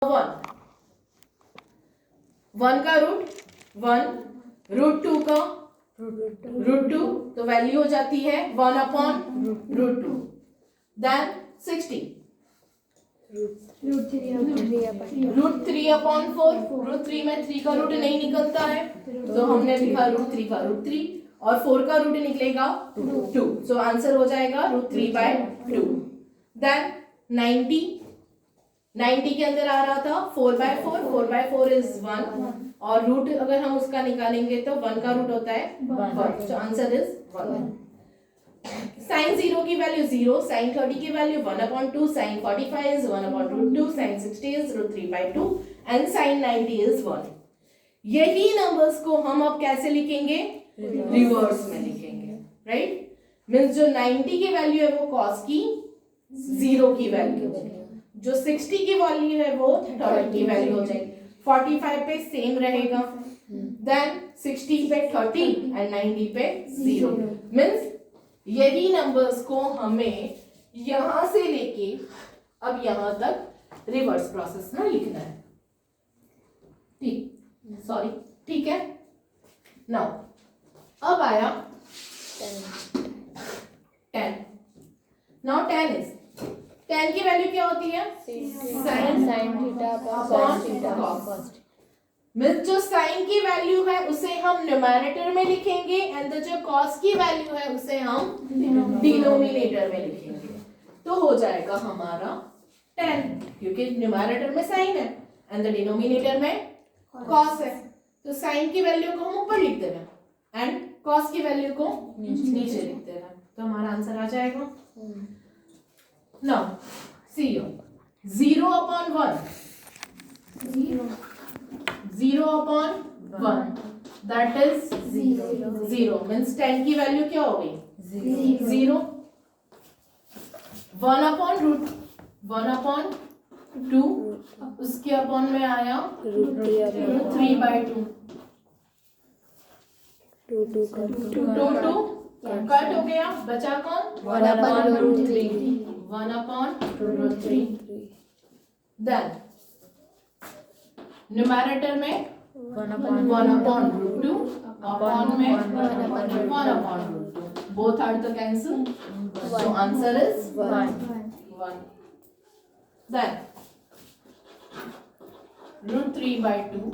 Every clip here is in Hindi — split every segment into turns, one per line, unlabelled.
वन का रूट 1, रूट 2 का रूट 2, तो वैल्यू हो जाती है 1 upon root 2। Then 60 root 3 upon 4। Root 3 में 3 का रूट नहीं निकलता है, तो हमने लिखा रूट 3 का रूट 3, और 4 का रूट निकलेगा 2, सो आंसर हो जाएगा रूट 3/2। देन 90 के अंदर आ रहा था 4/4, 4/4 इज 1, और रूट अगर हम उसका निकालेंगे तो 1 का रूट होता है 1, सो आंसर इज 1। साइन 0 की वैल्यू 0, साइन 30 की value 1/2, sine 45 is 1/√2, sine 60 is root 3/2 and sine 90 is 1। यही नंबर्स को हम अब कैसे लिखेंगे? रिवर्स में लिखेंगे, राइट? मींस जो 90 की वैल्यू है वो cos की 0 की वैल्यू, जो 60 की वैल्यू है वो 30 की वैल्यू हो जाएगी। 45 पे सेम रहेगा, देन 60 पे 30 एंड 90 पे 0। मींस यही नंबर्स को हमें यहां से लेके अब यहां तक रिवर्स प्रोसेस में लिखना है। ठीक है। नाउ अब आया 10। नाउ 10 की वैल्यू क्या होती है? Sine theta upon cos. Means जो साइन की वैल्यू है उसे हम न्यूमैरेटर में लिखेंगे एंड जो कॉस की वैल्यू है उसे हम डिनोमिनेटर में लिखेंगे, तो हो जाएगा हमारा 10, क्योंकि न्यूमैरेटर में साइन है एंड द डिनोमिनेटर में कॉस है, तो साइन की वैल्यू को हम ऊपर लिख देंगे एंड कॉस की वैल्यू को नीचे लिख देंगे, तो हमारा आंसर आ जाएगा। Now see 0 upon 1, 0 upon 1 that is 0, means 10 की वैल्यू क्या हो गई? 0। 1 अपॉन रूट 1/2, उसके अपॉन में आया रूट 3/2। 2 कट हो गया, बचा कौन? 1/√3। 1/√3। देन न्यूमैरेटर में 1/√2, अपॉन में 1/√2, both are the cancel, so answer is 1। Then root 3/2,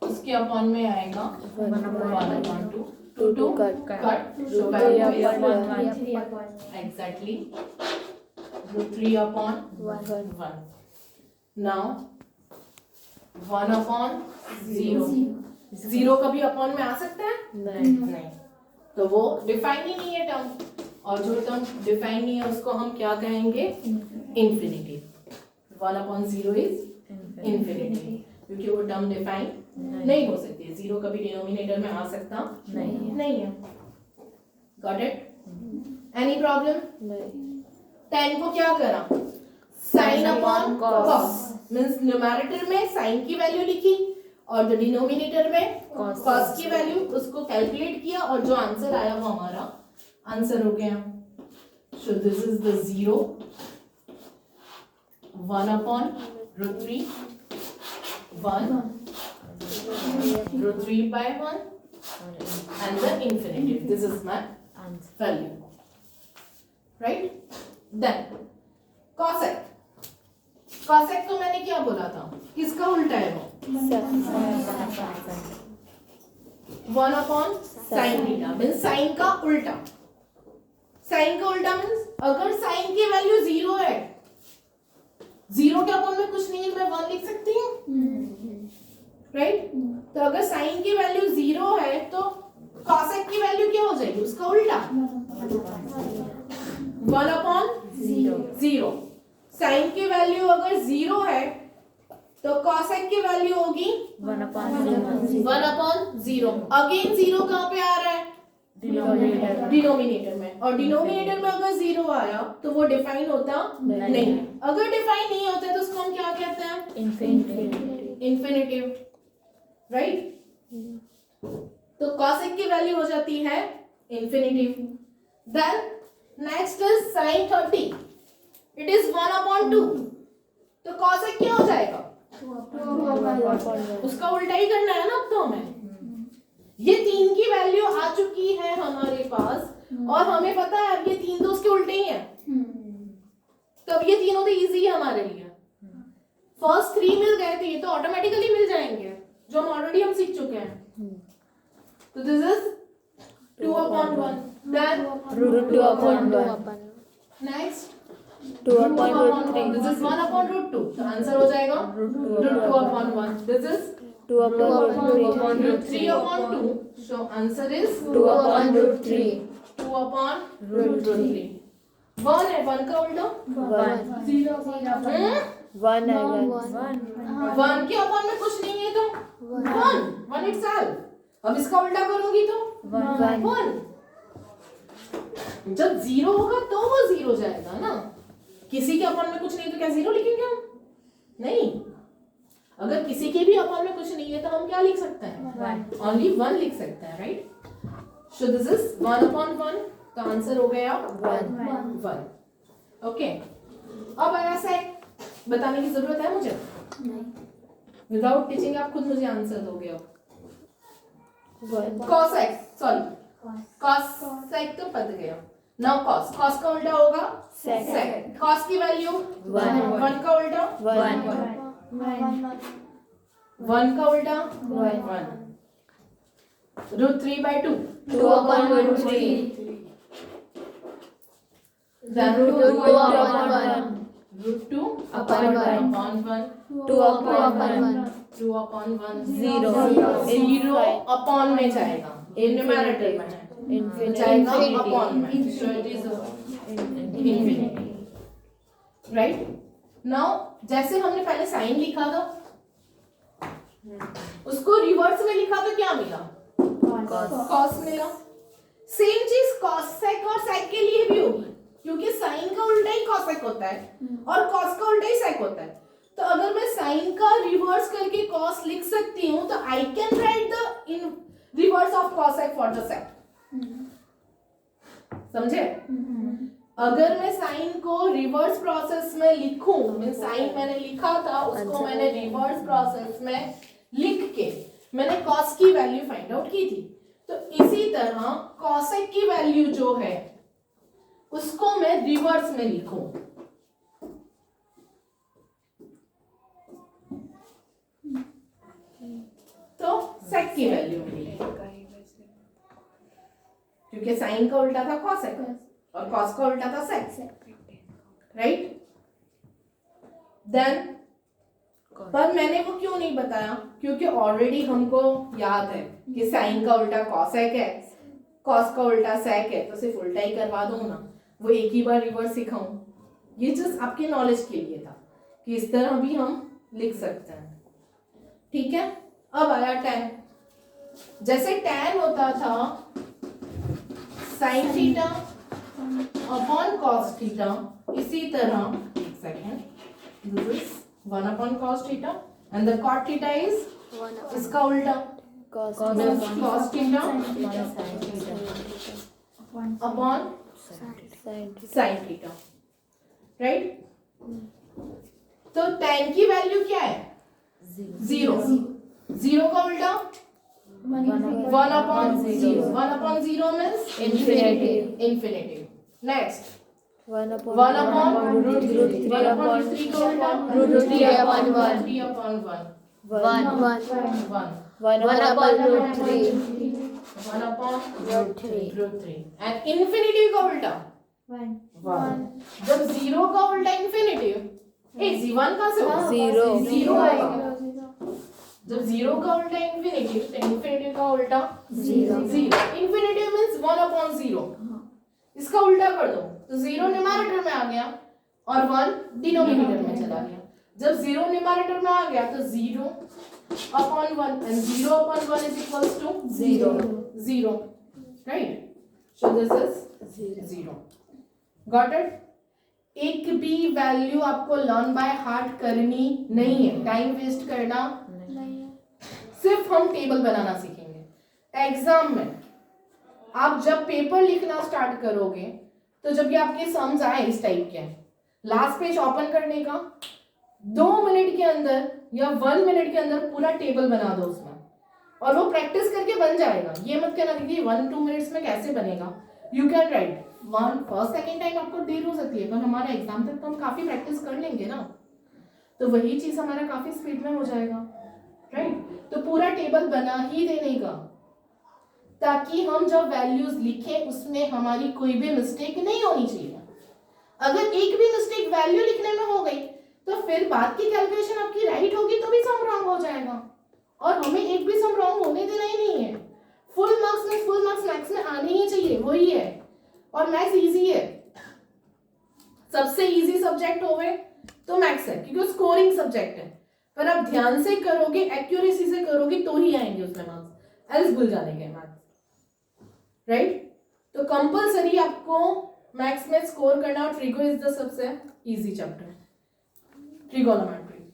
उसके अपॉन में आएगा 1/2, 2 cut, so value is exactly root 3/1. Now 1/0, 0 कभी अपॉन में आ सकता है? नहीं, तो वो डिफाइन ही नहीं है टर्म, और जो टर्म डिफाइन नहीं है उसको हम क्या कहेंगे? इंफिनिटी। 1/0 इज इंफिनिटी, क्योंकि वो टर्म डिफाइन नहीं हो सकती है। 0 कभी डिनोमिनेटर में आ सकता नहीं है। Got it? Any problem? 10 को क्या करा? Sine upon cos, means numerator में साइन की वैल्यू लिखी और द डिनोमिनेटर में कॉस की वैल्यू, उसको कैलकुलेट किया और जो आंसर आया वो हमारा आंसर हो गया। So this is the 0, 1/√3, 1 root 3/1 and the infinitive. This is my value, right? Then cosec को मैंने क्या बोला था? किसका उल्टा है वो? 1/sin थीटा, मीन्स साइन का उल्टा। साइन का उल्टा मीन्स अगर साइन की वैल्यू 0 है, 0 के अपॉन में कुछ नहीं है, मैं 1 लिख सकती हूँ, राइट? तो अगर साइन की वैल्यू 0 है तो कॉसेक की वैल्यू क्या हो जाएगी? उसका उल्टा, 1/0। साइन की वैल्यू अगर 0 है तो कॉसेक की वैल्यू होगी 1/0। अगेन 0 कहाँ पे आ रहा है? डिनोमिनेटर में, और डिनोमिनेटर में अगर 0 आया तो वो डिफाइन होता नहीं। अगर डिफाइन नहीं होता तो उसको हम क्या कहते हैं? Infinitive, right? तो cosec की वैल्यू हो जाती है infinitive. Then next is sin 30, it is 1/2, तो cosec क्या हो जाएगा? उसका उल्टा ही करना है ना अब तो हमें। ये 3 की वैल्यू आ चुकी है हमारे पास और हमें पता है अब ये 3 तो उसके उल्टे ही है, तो अब ये तीनों तो इजी है हमारे लिए। फर्स्ट 3 मिल गए थे, ये तो ऑटोमेटिकली मिल जाएंगे जो हम ऑलरेडी हम सीख चुके हैं। तो this is 2/1, then
√2/1.
next
2/√3.
this is 1/√2, तो आंसर हो जाएगा √2/1. This is
2/√3.
3/2, so answer is
2/√3.
2/√3. 1 है, 1 का उल्टा
1 है
1 के अपॉन में कुछ नहीं है तो 1 itself. अब इसका उल्टा करूंगी तो 1. जब 0 होगा तो वो 0 जाएगा ना, किसी के अपॉन में कुछ नहीं तो क्या 0 लिखेंगे हम? नहीं, अगर किसी के भी अपॉन में कुछ नहीं है तो हम क्या लिख सकते हैं? ओनली 1 लिख सकते हैं, राइट? सो दिस इज 1/1, तो आंसर हो गया 1. ओके, अब आया सेक. बताने की जरूरत है मुझे? विदाउट टीचिंग आप खुद मुझे आंसर दोगे. कॉसेक, सॉरी कॉसेक तो पता गया. नाउ कॉस का उल्टा होगा सेक. कॉस की वैल्यू 1 का उल्टा 1 का उल्टा 1. √3/2
2/√3.
then
√2/1.
√2/1
2/1.
2/1
0.
0 अपॉन में जाएगा, ये न्यूमरेटर में है, जाएगा अपॉन में, so it is infinity. Right? Now जैसे हमने पहले साइन लिखा था, उसको रिवर्स में लिखा तो क्या मिला? कॉस मिला. सेम चीज कॉसेक और सेक के लिए भी होगी, क्योंकि साइन का उल्टा ही कॉसेक होता है और कॉस का उल्टा ही सेक होता है. तो अगर मैं साइन का रिवर्स करके कॉस लिख सकती हूँ तो I can write the in reverse of cosec for the sake. समझे? अगर मैं साइन को रिवर्स प्रोसेस में लिखूं, मैं साइन मैंने लिखा था उसको मैंने रिवर्स प्रोसेस में लिख के मैंने कॉस की वैल्यू फाइंड आउट की थी, तो इसी तरह कॉसेक की वैल्यू जो है उसको मैं रिवर्स में लिखूं तो सेक की वैल्यू मिलेगी, क्योंकि साइन का उल्टा था कॉसेक और कॉस का उल्टा था सेक, राइट? देन पर मैंने वो क्यों नहीं बताया? क्योंकि ऑलरेडी हमको याद है कि साइन का उल्टा कॉसेक है, कॉस का उल्टा सेक है, तो सिर्फ उल्टा ही करवा दूं ना, वो एक ही बार रिवर्स सिखाऊं. ये जस्ट आपके नॉलेज के लिए था कि इस तरह भी हम लिख सकते हैं. ठीक है, अब आया tan. जैसे tan होता था sin theta upon cos theta, इसी तरह एक second, this is 1 cos theta and the cot theta is इसका उल्टा cos theta upon sin theta, right? तो tan की वैल्यू क्या है? 0. 0 का उल्टा 1/0. 1/0 means infinity. Next 1/√3 का उल्टा
√3/1.
3/1. 1/√3 and infinity का उल्टा 1. जब 0 का उल्टा infinity, 1 कहाँ से होगा? 0 आएगा. जब 0 का उल्टा इंफिनिटी, तो इंफिनिटी का उल्टा 0. Infinity means 1/0. इसका उल्टा कर दो तो 0 न्यूमरेटर में आ गया और 1 डिनोमिनेटर में चला गया. जब 0 न्यूमरेटर में आ गया तो 0/1 and 0/1 is equals to 0. Right? So this is 0. Got it? एक भी वैल्यू आपको लर्न बाय हार्ट करनी नहीं है, टाइम वेस्ट करना सिर्फ हम टेबल बनाना सीखेंगे. एग्जाम में आप जब पेपर लिखना स्टार्ट करोगे तो जब ये आपके सम्स आए इस टाइप के, लास्ट पेज ओपन करने का, 2 मिनट के अंदर या 1 मिनट के अंदर पूरा टेबल बना दो उसमें, और वो प्रैक्टिस करके बन जाएगा। ये मत कहना कि 1-2 मिनट्स में कैसे बनेगा। You can write first second time आपको देर हो सकती है, पर हमारा एग्जाम तक तो हम काफी प्रैक्टिस कर लेंगे ना, तो वही चीज हमारा काफी स्पीड में हो जाएगा, राइट। तो पूरा टेबल बना ही देने का, ताकि हम जब वैल्यूज लिखें उसमें हमारी कोई भी मिस्टेक नहीं होनी चाहिए। अगर एक भी मिस्टेक वैल्यू लिखने में हो गई तो फिर बाद की कैलकुलेशन आपकी राइट होगी तो भी सम रॉन्ग हो जाएगा, और हमें एक भी सम रॉन्ग होने देना ही नहीं है। फुल मार्क्स मैथ्स में आने ही चाहिए, वही है। और मैथ्स इजी है, सबसे इजी सब्जेक्ट होवे तो मैथ्स है, क्योंकि स्कोरिंग सब्जेक्ट है। पर आप ध्यान से करोगे, एक्यूरेसी से करोगे तो ही आएंगे उसमें मार्क्स, एल्स भूल जाने मैथ्स, राइट। तो कंपलसरी आपको मैथ्स में स्कोर करना, और ट्रिगो इज द सबसे easy chapter, trigonometry,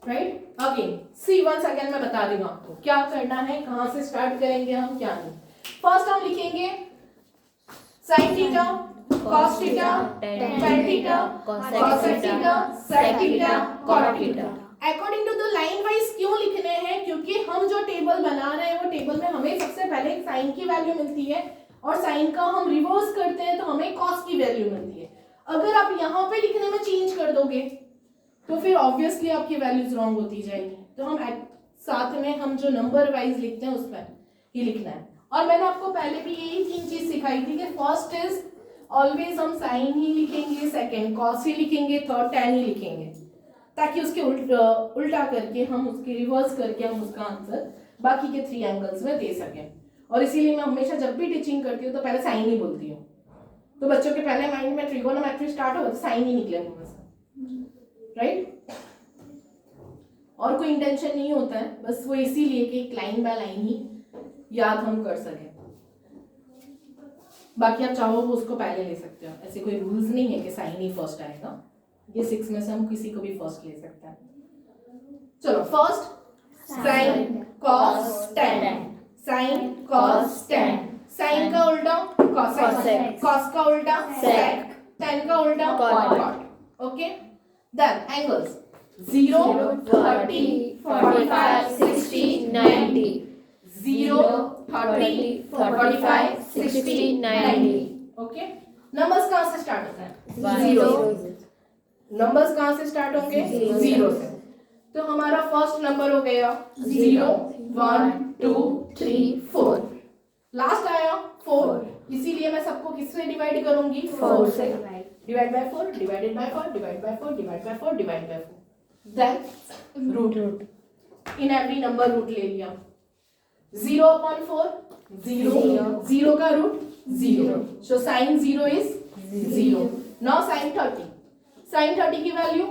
right. Again see once again मैं बता दूंगा आपको क्या करना है, कहां से स्टार्ट करेंगे हम, क्या नहीं। फर्स्ट हम लिखेंगे sin theta, cos theta, tan theta, cosec theta, sec theta, cot theta. According to the line wise क्यों लिखने हैं, क्योंकि हम जो टेबल बना रहे हैं वो टेबल में हमें सबसे पहले साइन की वैल्यू मिलती है, और साइन का हम रिवर्स करते हैं तो हमें कॉस की वैल्यू मिलती है। अगर आप यहाँ पे लिखने में चेंज कर दोगे तो फिर ऑब्वियसली आपकी वैल्यूज रॉन्ग होती जाएगी। तो हम साथ में हम जो नंबर वाइज लिखते हैं उसमें ही लिखना है। और मैंने आपको पहले भी यही 3 चीज सिखाई थी कि फर्स्ट इज ऑलवेज हम साइन ही लिखेंगे, सेकंड कॉस ही लिखेंगे, थर्ड tan ही लिखेंगे, ताकि उसके उल्टा करके हम उसके रिवर्स करके हम उसका आंसर बाकी के 3 एंगल्स में दे सकें। और इसीलिए मैं हमेशा जब भी टीचिंग करती हूँ तो पहले साइन ही बोलती हूँ, तो बच्चों के पहले माइंड में ट्रिगोनोमेट्री स्टार्ट हो तो साइन ही निकले मुंह से, राइट। और कोई इंटेंशन नहीं होता है, बस वो इसीलिए कि एक लाइन बाय लाइन ही याद हम कर सकें। बाकी आप चाहो वो उसको पहले ले सकते हो, ऐसे कोई रूल्स नहीं है कि साइन ही फर्स्ट आएगा। ये 6 में से हम किसी को भी फर्स्ट ले सकते हैं। चलो first sine cos tan, sine cos tan, sine का उल्टा कॉसेक, कॉस का उल्टा सेक, टैन का उल्टा cot. Okay, then angles 0, 30, 45, 60, 90, 0, 30, 45, 60, 90। Okay, numbers कहाँ से स्टार्ट होता है? 0 से। नंबर्स कहाँ से स्टार्ट होंगे? 0 से। तो हमारा फर्स्ट नंबर हो गया 0, 1, 2, 3, 4। लास्ट आया 4, इसीलिए मैं सबको किससे डिवाइड करूंगी? 4 से। Divide by 4, divided by 4, divide by 4, divide by 4, divide by 4। Then root, in every number root ले लिया। 0/4 0, 0 का root 0, so sine 0 is 0। Now sine 30, sine 30 की वैल्यू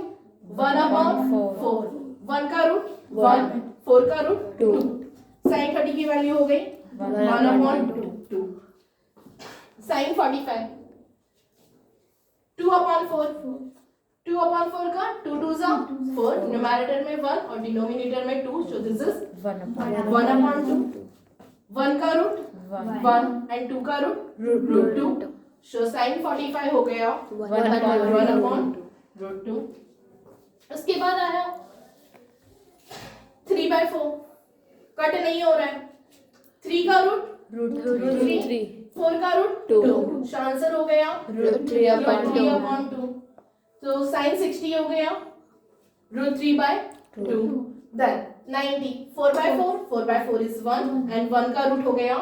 1/4, 1 का रूट 1, 4 का रूट 2, साइन 30 की वैल्यू हो गई 1/2। साइन 45 2/4, 2/4 का 2 2 जा 4, न्यूमरेटर में 1 और डिनोमिनेटर में 2, सो दिस इज 1/2। 1 का रूट 1 एंड 2 का रूट 2, सो साइन 45 हो गया 1/2। उसके बाद आया 3/4, कट नहीं हो रहा है, 3 का रूट 3, 4 का रूट 2, आंसर हो गया 3/2। तो साइन 60 हो गया √3/2। देन 90, 4/4, 4/4 इज 1 एंड 1 का रूट हो गया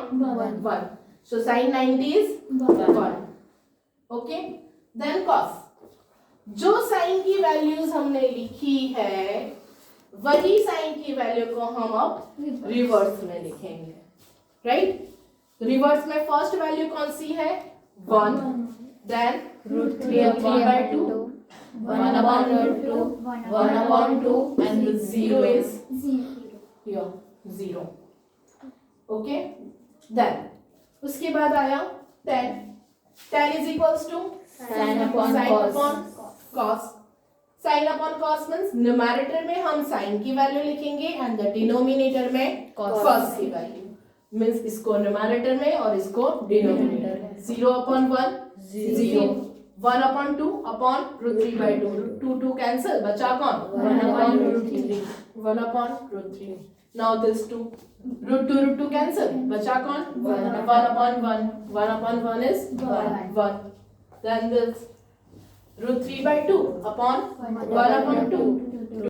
1, so sine 90 is 1। Okay, then cos, जो साइन की वैल्यूज हमने लिखी है वही साइन की वैल्यू को हम अब रिवर्स में लिखेंगे, राइट। रिवर्स में फर्स्ट वैल्यू कौन सी है? 1, then √3/2, 1/2, 1/2, and the 0 is here 0। Okay, then उसके बाद आया 10 is equals to sin upon cos। sin upon cos means numerator में हम sin की वैल्यू लिखेंगे एंड द डिनोमिनेटर में cos की वैल्यू, मींस इसको न्यूमरेटर में और इसको डिनोमिनेटर में। 0/1 0, 1 upon 2 upon root 3 by 2. 2 cancel. बचा कौन?
1 upon root 3.
1 upon root 3. Now this 2. Root 2 cancel. बचा कौन? 1 upon 1. 1 upon 1 is 1. Then this root 3 by 2 upon 1 upon 2.